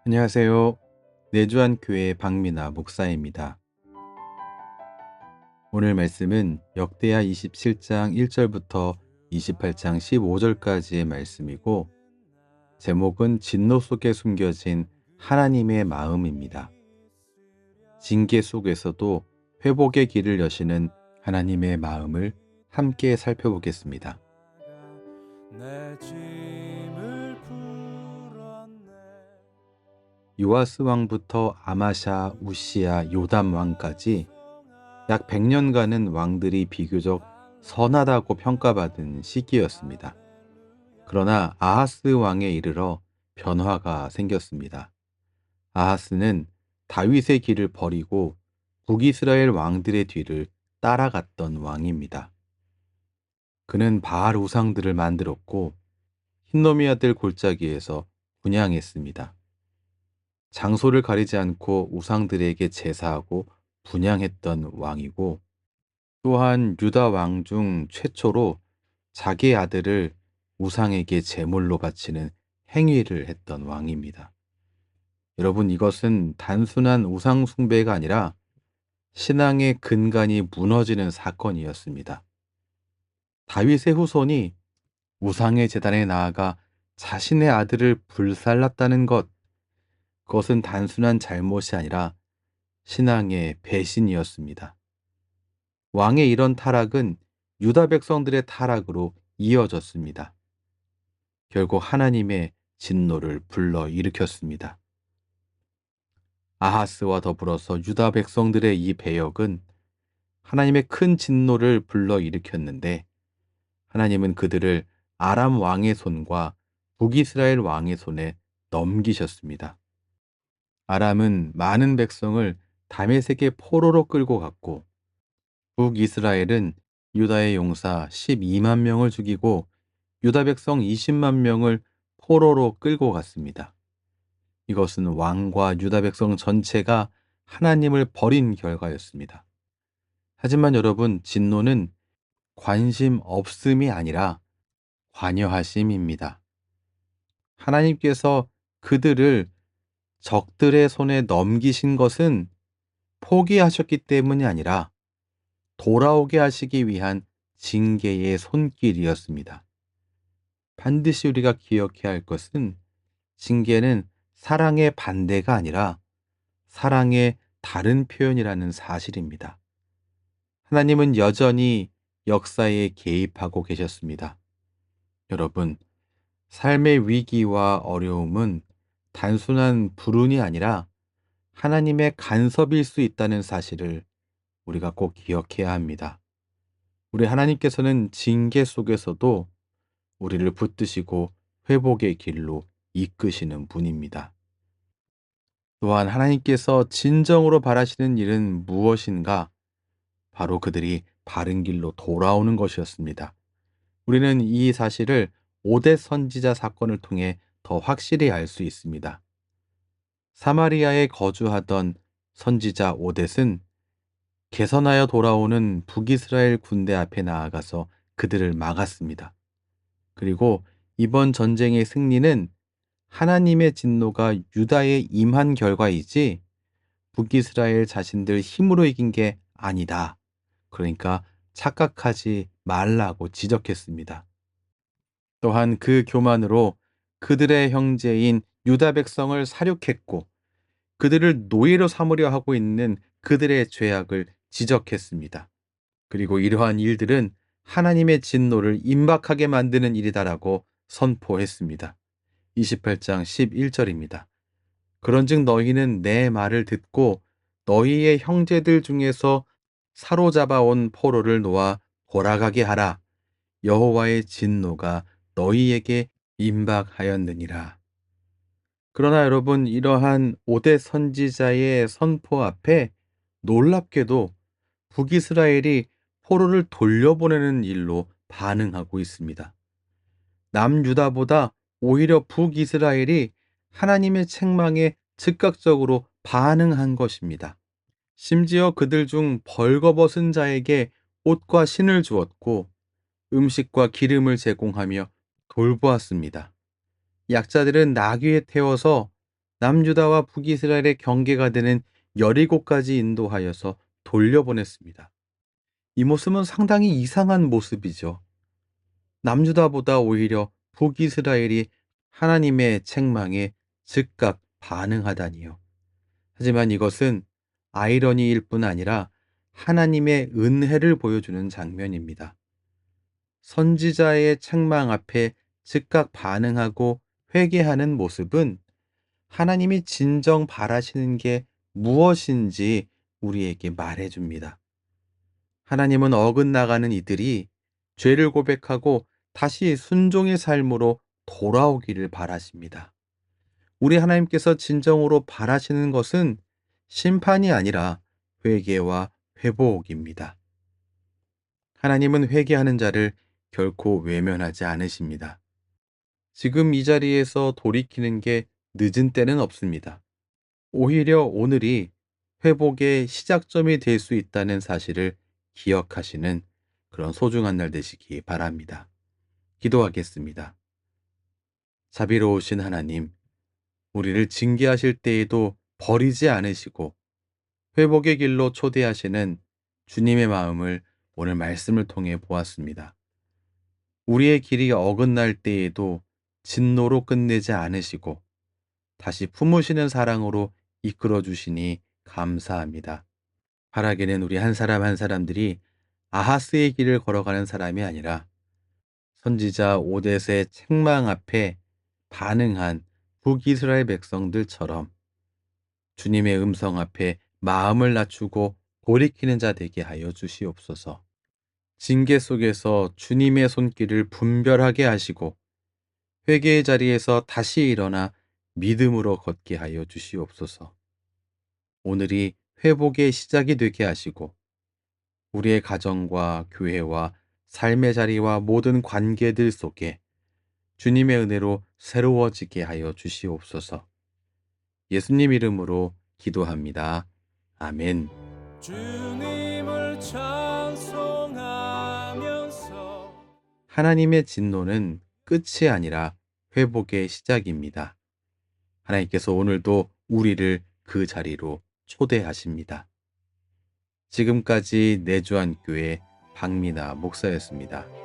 안녕하세요. 내주한 교회 박미나 목사입니다. 오늘 말씀은 역대하 27장 1절부터 28장 15절까지의 말씀이고, 제목은 진노 속에 숨겨진 하나님의 마음입니다. 징계 속에서도 회복의 길을 여시는 하나님의 마음을 함께 살펴보겠습니다. 요아스 왕부터 아마샤, 우시야, 요담 왕까지 약 100년간은 왕들이 비교적 선하다고 평가받은 시기였습니다. 그러나 아하스 왕에 이르러 변화가 생겼습니다. 아하스는 다윗의 길을 버리고 북이스라엘 왕들의 뒤를 따라갔던 왕입니다. 그는 바알 우상들을 만들었고 흰놈이 아들 골짜기에서 분향했습니다. 장소를 가리지 않고 우상들에게 제사하고 분향했던 왕이고, 또한 유다 왕 중 최초로 자기 아들을 우상에게 제물로 바치는 행위를 했던 왕입니다. 여러분, 이것은 단순한 우상 숭배가 아니라 신앙의 근간이 무너지는 사건이었습니다. 다윗의 후손이 우상의 제단에 나아가 자신의 아들을 불살랐다는 것, 그것은 단순한 잘못이 아니라 신앙의 배신이었습니다. 왕의 이런 타락은 유다 백성들의 타락으로 이어졌습니다. 결국 하나님의 진노를 불러일으켰습니다. 아하스와 더불어서 유다 백성들의 이 배역은 하나님의 큰 진노를 불러일으켰는데, 하나님은 그들을 아람 왕의 손과 북이스라엘 왕의 손에 넘기셨습니다. 아람은 많은 백성을 다메섹의 포로로 끌고 갔고, 북이스라엘은 유다의 용사 12만 명을 죽이고 유다 백성 20만 명을 포로로 끌고 갔습니다. 이것은 왕과 유다 백성 전체가 하나님을 버린 결과였습니다. 하지만 여러분, 진노는 관심 없음이 아니라 관여하심입니다. 하나님께서 그들을 적들의 손에 넘기신 것은 포기하셨기 때문이 아니라 돌아오게 하시기 위한 징계의 손길이었습니다. 반드시 우리가 기억해야 할 것은, 징계는 사랑의 반대가 아니라 사랑의 다른 표현이라는 사실입니다. 하나님은 여전히 역사에 개입하고 계셨습니다. 여러분, 삶의 위기와 어려움은 단순한 불운이 아니라 하나님의 간섭일 수 있다는 사실을 우리가 꼭 기억해야 합니다. 우리 하나님께서는 징계 속에서도 우리를 붙드시고 회복의 길로 이끄시는 분입니다. 또한 하나님께서 진정으로 바라시는 일은 무엇인가? 바로 그들이 바른 길로 돌아오는 것이었습니다. 우리는 이 사실을 오뎃 선지자 사건을 통해 더 확실히 알 수 있습니다. 사마리아에 거주하던 선지자 오뎃은 개선하여 돌아오는 북이스라엘 군대 앞에 나아가서 그들을 막았습니다. 그리고 이번 전쟁의 승리는 하나님의 진노가 유다에 임한 결과이지 북이스라엘 자신들 힘으로 이긴 게 아니다. 그러니까 착각하지 말라고 지적했습니다. 또한 그 교만으로 그들의 형제인 유다 백성을 살육했고, 그들을 노예로 삼으려 하고 있는 그들의 죄악을 지적했습니다. 그리고 이러한 일들은 하나님의 진노를 임박하게 만드는 일이다라고 선포했습니다. 28장 11절입니다. 그런즉 너희는 내 말을 듣고 너희의 형제들 중에서 사로잡아 온 포로를 놓아 돌아가게 하라. 여호와의 진노가 너희에게 임박하였느니라. 그러나 여러분, 이러한 오뎃 선지자의 선포 앞에 놀랍게도 북이스라엘이 포로를 돌려보내는 일로 반응하고 있습니다. 남유다보다 오히려 북이스라엘이 하나님의 책망에 즉각적으로 반응한 것입니다. 심지어 그들 중 벌거벗은 자에게 옷과 신을 주었고 음식과 기름을 제공하며 돌보았습니다. 약자들은 나귀에 태워서 남유다와 북이스라엘의 경계가 되는 여리고까지 인도하여서 돌려보냈습니다. 이 모습은 상당히 이상한 모습이죠. 남유다보다 오히려 북이스라엘이 하나님의 책망에 즉각 반응하다니요. 하지만 이것은 아이러니일 뿐 아니라 하나님의 은혜를 보여주는 장면입니다. 선지자의 책망 앞에 즉각 반응하고 회개하는 모습은 하나님이 진정 바라시는 게 무엇인지 우리에게 말해줍니다. 하나님은 어긋나가는 이들이 죄를 고백하고 다시 순종의 삶으로 돌아오기를 바라십니다. 우리 하나님께서 진정으로 바라시는 것은 심판이 아니라 회개와 회복입니다. 하나님은 회개하는 자를 결코 외면하지 않으십니다. 지금 이 자리에서 돌이키는 게 늦은 때는 없습니다. 오히려 오늘이 회복의 시작점이 될 수 있다는 사실을 기억하시는 그런 소중한 날 되시기 바랍니다. 기도하겠습니다. 자비로우신 하나님, 우리를 징계하실 때에도 버리지 않으시고 회복의 길로 초대하시는 주님의 마음을 오늘 말씀을 통해 보았습니다. 우리의 길이 어긋날 때에도 진노로 끝내지 않으시고 다시 품으시는 사랑으로 이끌어 주시니 감사합니다. 바라기는 우리 한 사람 한 사람들이 아하스의 길을 걸어가는 사람이 아니라 선지자 오뎃의 책망 앞에 반응한 북이스라엘 백성들처럼 주님의 음성 앞에 마음을 낮추고 돌이키는 자 되게 하여 주시옵소서. 징계 속에서 주님의 손길을 분별하게 하시고 회개의 자리에서 다시 일어나 믿음으로 걷게 하여 주시옵소서. 오늘이 회복의 시작이 되게 하시고 우리의 가정과 교회와 삶의 자리와 모든 관계들 속에 주님의 은혜로 새로워지게 하여 주시옵소서. 예수님 이름으로 기도합니다. 아멘. 주님을 찬송하면서 하나님의 진노는 끝이 아니라 회복의 시작입니다. 하나님께서 오늘도 우리를 그 자리로 초대하십니다. 지금까지 내주한 교회 박미나 목사였습니다.